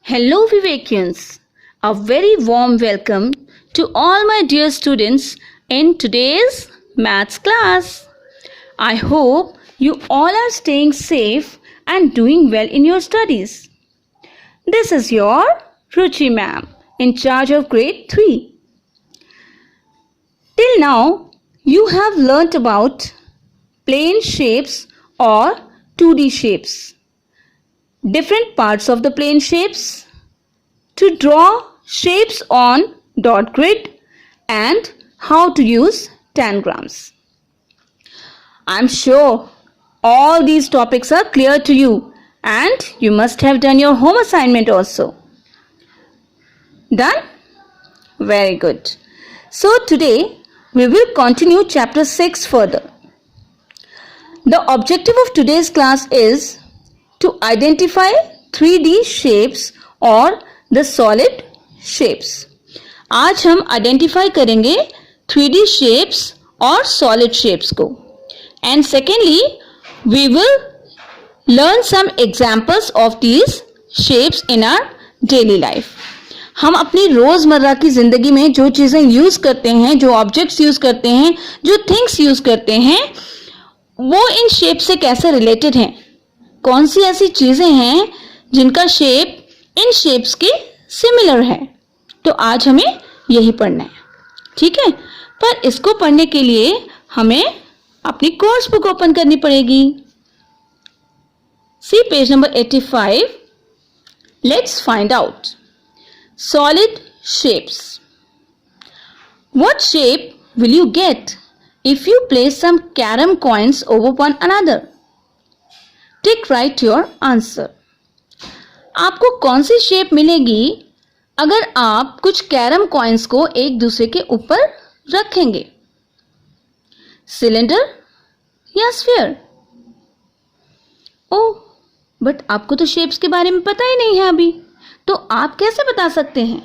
Hello Vivekians, a very warm welcome to all my dear students in today's maths class. I hope you all are staying safe and doing well in your studies. This is your Ruchi ma'am in charge of grade 3. Till now, you have learnt about plane shapes or 2D shapes, different parts of the plane shapes, to draw shapes on dot grid, and how to use tangrams. I'm sure all these topics are clear to you and you must have done your home assignment also. Done? Very good. So today we will continue chapter 6 further. The objective of today's class is to identify 3D shapes or the solid shapes. आज हम identify करेंगे 3D shapes और solid shapes को. And secondly, we will learn some examples of these shapes in our daily life. हम अपनी रोज़मर्रा की ज़िंदगी में जो चीज़ें यूज़ करते हैं, जो ऑब्जेक्ट्स यूज़ करते हैं, जो थिंग्स यूज़ करते हैं, वो इन शेप से कैसे रिलेटेड हैं. कौन सी ऐसी चीज़ें हैं जिनका शेप इन शेप्स के सिमिलर है. तो आज हमें यही पढ़ना है. ठीक है, पर इसको पढ़ने के लिए हमें अपनी कोर्स बुक ओपन करनी पड़ेगी. See page number 85. Let's find out solid shapes. What shape will you get if you place some carom coins over one another? Tick right your answer. आपको कौन सी शेप मिलेगी अगर आप कुछ कैरम कॉइन्स को एक दूसरे के ऊपर रखेंगे? सिलेंडर या स्फीयर? ओह, बट आपको तो शेप्स के बारे में पता ही नहीं है अभी, तो आप कैसे बता सकते हैं?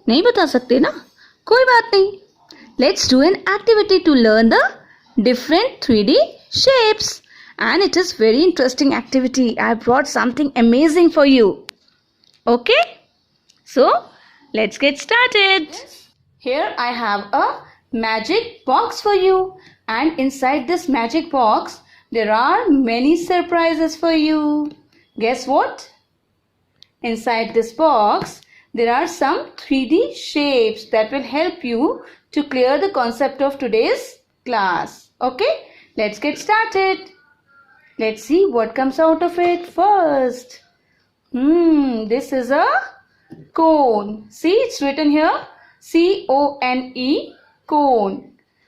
नहीं बता सकते ना, कोई बात नहीं. Let's do an activity to learn the different 3D shapes. And it is very interesting activity. I brought something amazing for you. Okay? So, let's get started. Here I have a magic box for you. And inside this magic box, there are many surprises for you. Guess what? Inside this box, there are some 3D shapes that will help you to clear the concept of today's class. Okay? Let's get started. Let's see what comes out of it first. This is a cone. See, it's written here C-O-N-E, cone.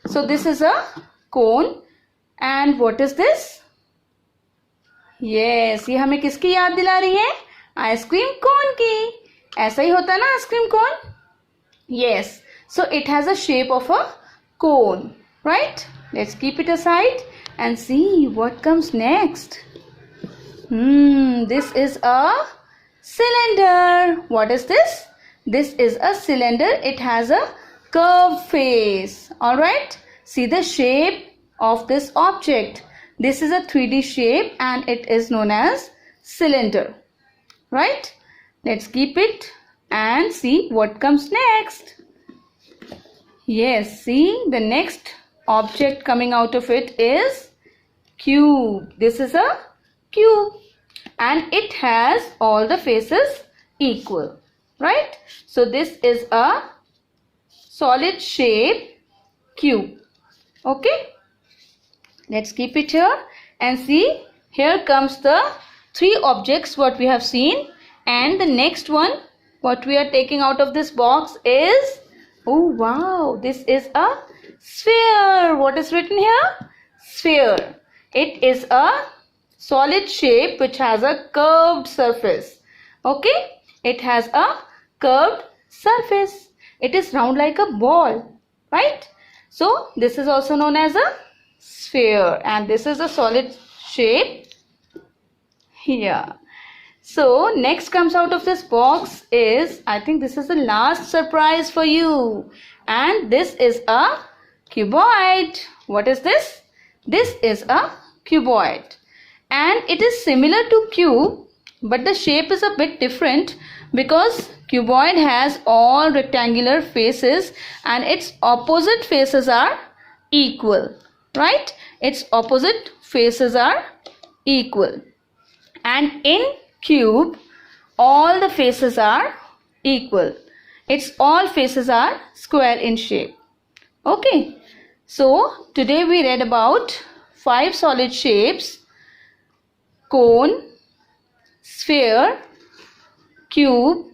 So this is a cone. And what is this? Yes, ये हमें किसकी याद दिला रही है? Ice cream cone की. ऐसा ही होता है ना ice cream cone? Yes. So it has a shape of a cone, right? Let's keep it aside and see what comes next. This is a cylinder. What is this? This is a cylinder. It has a curved face. All right. See the shape of this object. This is a 3D shape and it is known as cylinder. Right? Let's keep it and see what comes next. Yes, see, the next object coming out of it is cube. This is a cube and it has all the faces equal. Right? So this is a solid shape cube. Okay? Let's keep it here and see. Here comes the 3 objects what we have seen, and the next one what we are taking out of this box is, oh wow, this is a sphere. What is written here? Sphere. It is a solid shape which has a curved surface. Okay, it has a curved surface. It is round like a ball, right? So this is also known as a sphere, and this is a solid shape here. So next comes out of this box is, I think this is the last surprise for you, and this is a cuboid. What is this? This is a cuboid and it is similar to cube but the shape is a bit different because cuboid has all rectangular faces and its opposite faces are equal, right? Its opposite faces are equal, and in cube all the faces are equal. Its all faces are square in shape. Okay, so today we read about 5 solid shapes: cone, sphere, cube,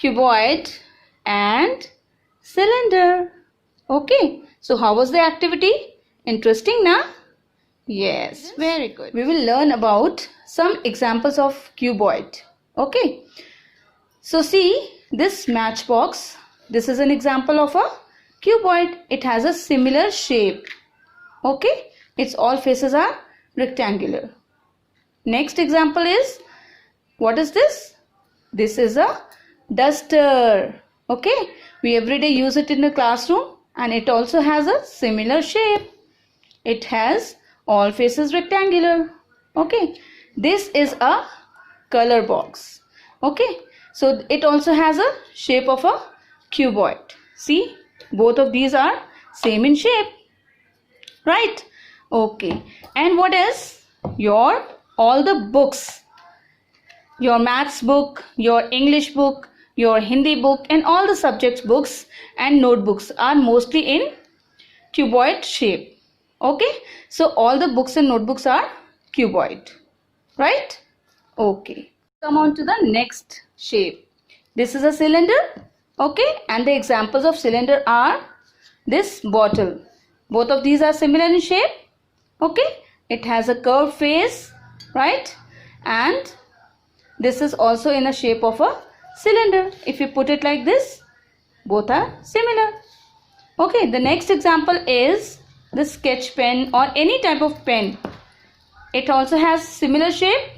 cuboid and cylinder. Okay, so how was the activity? Interesting, na? Yes, very good. We will learn about some examples of cuboid. Okay, so see this matchbox. This is an example of a cuboid. It has a similar shape. Okay, its all faces are rectangular. Next example is, what is this? This is a duster. Okay, we everyday use it in the classroom and it also has a similar shape. It has all faces rectangular. Okay, this is a color box. Okay, so it also has a shape of a cuboid. See, both of these are same in shape, right? Okay, and what else? Your all the books, your maths book, your English book, your Hindi book and all the subjects books and notebooks are mostly in cuboid shape. Okay, so all the books and notebooks are cuboid, right? Okay, come on to the next shape. This is a cylinder. Okay, and the examples of cylinder are this bottle. Both of these are similar in shape. Okay, it has a curved face, right? And this is also in a shape of a cylinder. If you put it like this, both are similar. Okay, the next example is the sketch pen or any type of pen. It also has similar shape,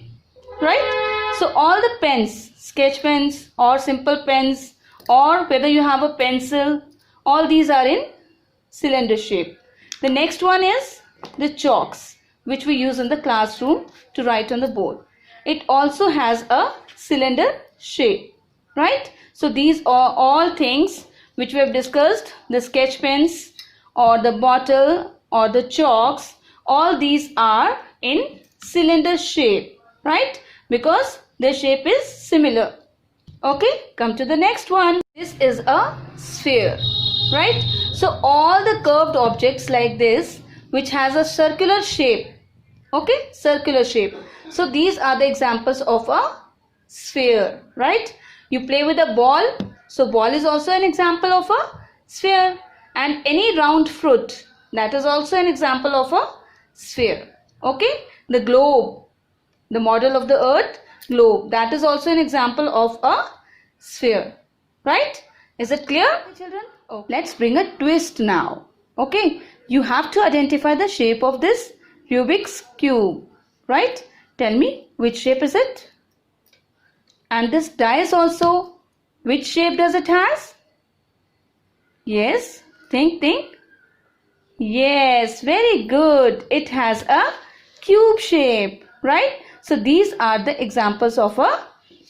right? So all the pens, sketch pens or simple pens, or whether you have a pencil, all these are in cylinder shape. The next one is the chalks, which we use in the classroom to write on the board. It also has a cylinder shape, right? So these are all things which we have discussed: the sketch pens or the bottle or the chalks, all these are in cylinder shape, right? Because their shape is similar. Okay, come to the next one. This is a sphere, right? So all the curved objects like this which has a circular shape. Okay, circular shape. So these are the examples of a sphere, right? You play with a ball, so ball is also an example of a sphere. And any round fruit, that is also an example of a sphere. Okay, the globe, the model of the earth, globe, that is also an example of a sphere, right? Is it clear, children? Okay. Let's bring a twist now. Okay, you have to identify the shape of this Rubik's cube, right? Tell me, which shape is it? And this dice also, which shape does it has? Yes, think. Yes, very good. It has a cube shape, right? So these are the examples of a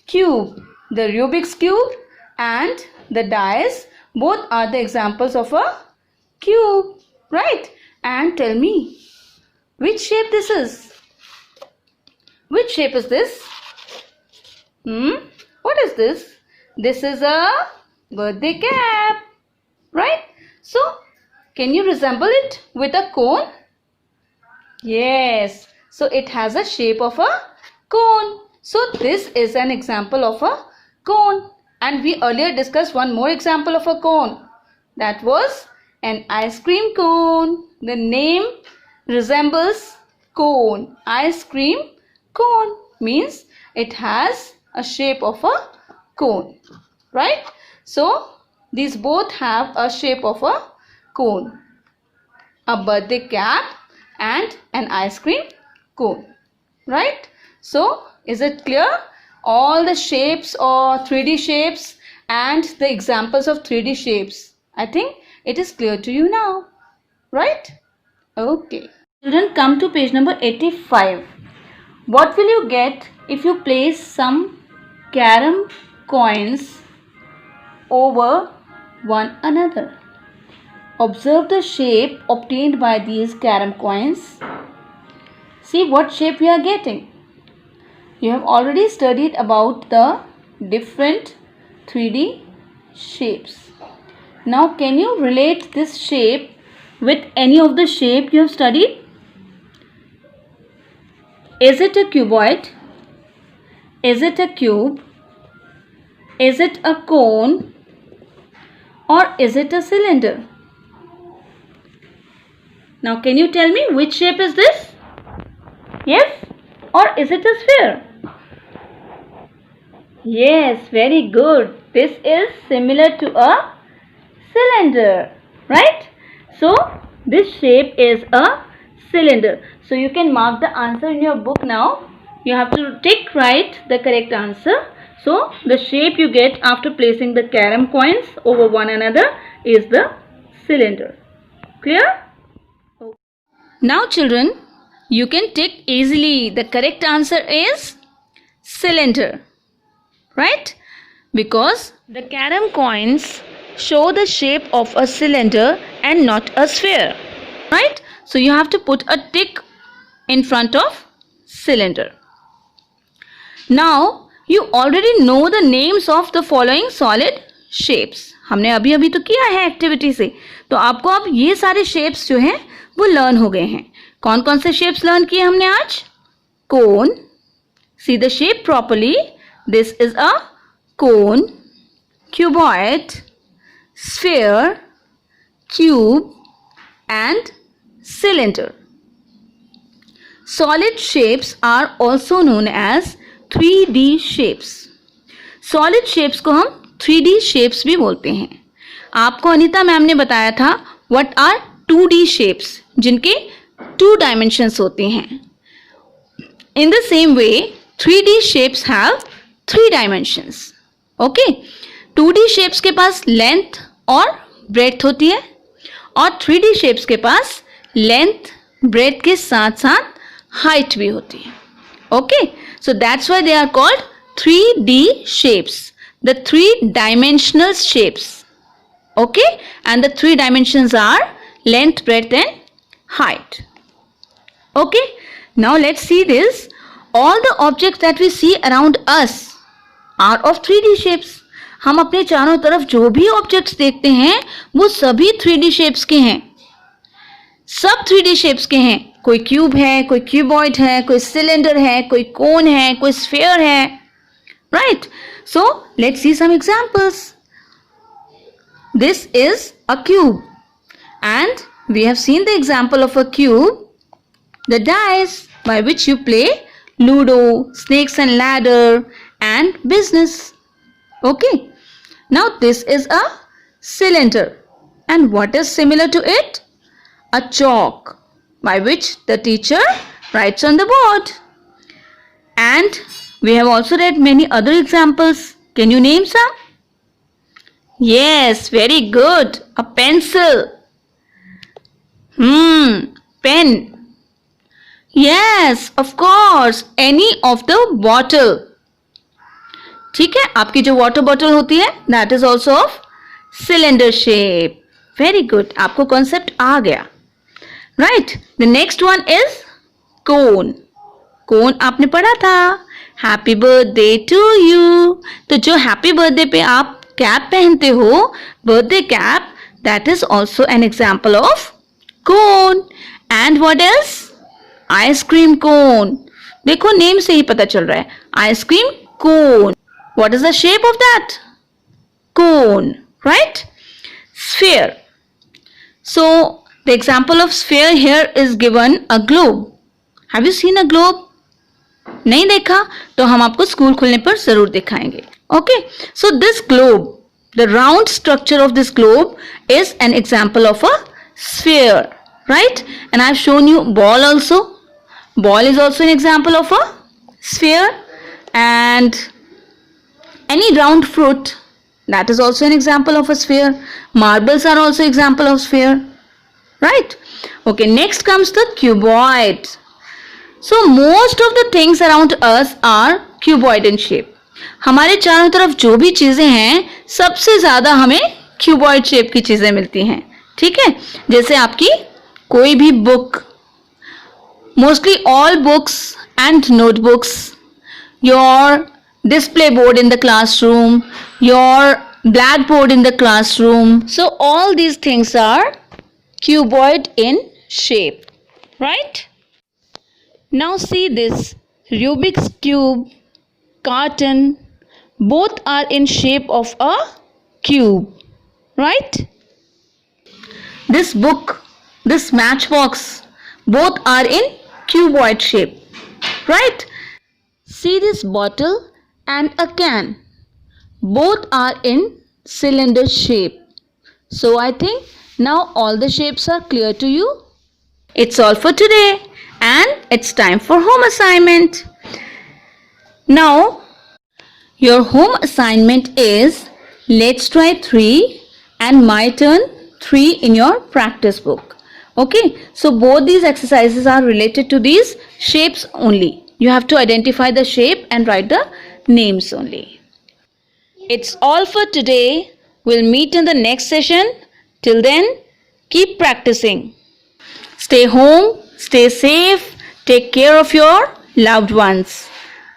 cube. The Rubik's cube and the dice, both are the examples of a cube, right? And tell me, which shape this is? Which shape is this? What is this? This is a birthday cap, right? So, can you resemble it with a cone? Yes. So, it has a shape of a cone. So, this is an example of a cone. And we earlier discussed one more example of a cone. That was an ice cream cone. The name resembles cone. Ice cream cone means it has a shape of a cone, right? So these both have a shape of a cone, a birthday cap and an ice cream cone, right? So is it clear? All the shapes or 3D shapes and the examples of 3D shapes. I think it is clear to you now, right? Okay. Children, come to page number 85. What will you get if you place some carom coins over one another? Observe the shape obtained by these carom coins. See what shape you are getting. You have already studied about the different 3D shapes. Now can you relate this shape with any of the shape you have studied? Is it a cuboid? Is it a cube? Is it a cone? Or is it a cylinder? Now can you tell me which shape is this? Yes? Or is it a sphere? Yes, very good. This is similar to a cylinder, right? So this shape is a cylinder. So you can mark the answer in your book now. You have to tick right the correct answer. So the shape you get after placing the carom coins over one another is the cylinder. Clear? Okay. Now children, you can tick easily. The correct answer is cylinder. Right? Because the carom coins show the shape of a cylinder and not a sphere. Right? So you have to put a tick in front of cylinder. Now you already know the names of the following solid shapes. हमने अभी अभी तो किया है activity से, तो आपको अब ये सारे शेप्स जो हैं वो लर्न हो गए हैं. कौन कौन से शेप्स लर्न किए हमने आज? कोन. See the shape properly. This is a cone, cuboid, sphere, cube and cylinder. Solid shapes are also known as 3D shapes. Solid shapes को हम 3D shapes भी बोलते हैं. आपको अनीता मैम ने बताया था what are 2D shapes, जिनके 2 dimensions होते हैं. In the same way, 3D shapes have 3 dimensions. Okay? 2D shapes के पास length और breadth होती है और 3D shapes के पास length, breadth के साथ साथ height भी होती है. Okay? So that's why they are called 3D shapes. The 3-dimensional shapes. Okay? And the 3 dimensions are length, breadth and height. Okay? Now let's see this. All the objects that we see around us are of 3D shapes. हम अपने चारों तरफ जो भी objects देखते हैं वो सभी 3D shapes के हैं. सब 3D shapes के हैं. कोई क्यूब है, कोई क्यूबॉइड है, कोई सिलेंडर है, कोई कोन है, कोई स्फीयर है. Right? So let's see some examples. This is a cube and we have seen the example of a cube. The dice by which you play Ludo, snakes and ladder and business. Okay. Now this is a cylinder. And what is similar to it? A chalk by which the teacher writes on the board. And we have also read many other examples. Can you name some? Yes, very good. A pencil. Pen. Yes, of course. Any of the bottle. ठीक है, आपकी जो water bottle होती है that is also of cylinder shape. Very good. आपको concept आ गया. Right. The next one is cone. Cone आपने पढ़ा था. Happy birthday to you. तो जो happy birthday पे आप कैप पहनते हो, birthday cap, that is also an example of cone. And what else? Ice cream cone. देखो नेम से ही पता चल रहा है. Ice cream cone. What is the shape of that? Cone, right? Sphere. So the example of sphere here is given a globe. Have you seen a globe? नहीं देखा तो हम आपको स्कूल खुलने पर जरूर दिखाएंगे. Okay, so this globe, the round structure of this globe is an example of a sphere, right? And I've shown you ball also. Ball is also an example of a sphere. And any round fruit, that is also an example of a sphere. Marbles are also example of sphere, right? Okay, next comes the cuboid. So most of the things around us are cuboid in shape. हमारे चारों तरफ जो भी चीजें हैं सबसे ज्यादा हमें क्यूबॉइड शेप की चीजें मिलती हैं. ठीक है, जैसे आपकी कोई भी book, mostly all books and notebooks, your display board in the classroom, your blackboard in the classroom. So all these things are cuboid in shape, right? Now see this Rubik's cube, carton, both are in shape of a cube, right? This book, this matchbox, both are in cuboid shape, right? See this bottle and a can, both are in cylinder shape. So I think now all the shapes are clear to you. It's all for today and it's time for home assignment. Now your home assignment is let's try 3 and my turn 3 in your practice book. Okay, so both these exercises are related to these shapes only. You have to identify the shape and write the names only. It's all for today. We'll meet in the next session. Till then, keep practicing. Stay home, stay safe, take care of your loved ones.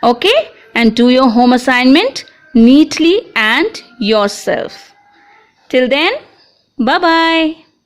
Okay? And do your home assignment neatly and yourself. Till then, bye-bye.